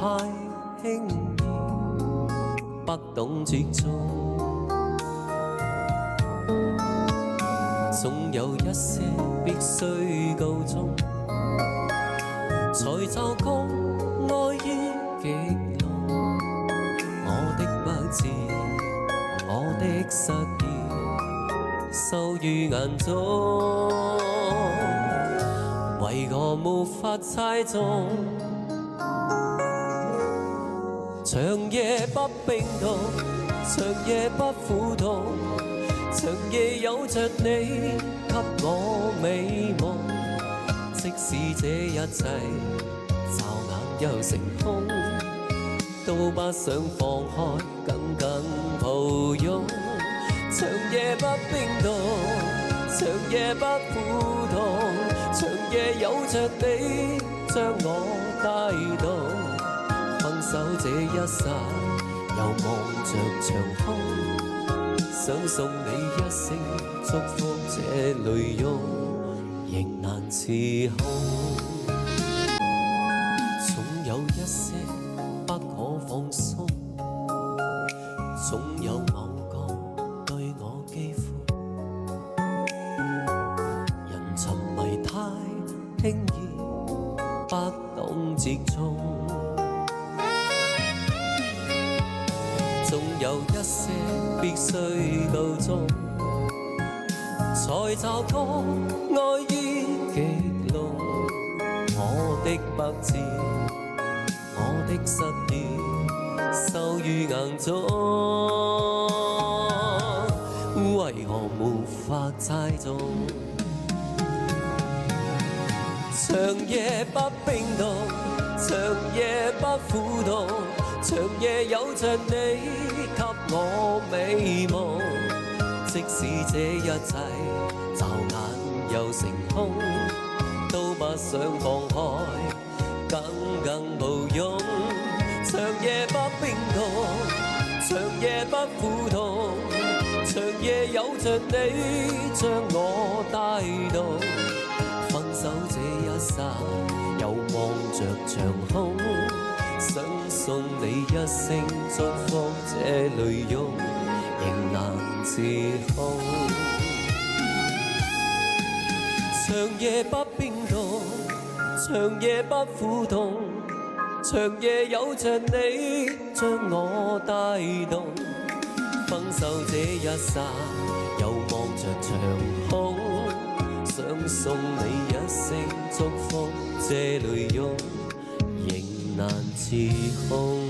太輕易，不懂接觸，總有一些必須告終，才驟覺愛意極濃。我的不智，我的失意，收於眼中，為我無法猜中。長夜不冰凍，長夜不苦痛，長夜有着你給我美夢。即使這一切驟眼又成空，都不想放開，緊緊抱擁。長夜不冰凍，長夜不苦痛，長夜有着你將我帶動。分手這一剎，又望着長空，想送你一聲祝福，這淚湧仍難自控。總有一些不可放鬆，總有某個對我肌膚，人沉迷太輕易，不懂接觸。總有一些必須告終，才驟覺愛意極濃。我的不智，我的失意，收於眼中，為何無法猜中？長夜不冰凍，長夜不苦痛，長夜有着你給我美夢。即使這一切驟眼又成空，都不想放開，緊緊抱擁。長夜不冰凍，長夜不苦痛，長夜有着你將我帶動。分手這一剎，又望着長空，想送你一聲祝福，這淚湧仍難自控。長夜不冰凍，長夜不苦痛，長夜有着你將我帶動。分手這一剎，又望着長空，想送你一聲祝福，這淚湧仍難自控。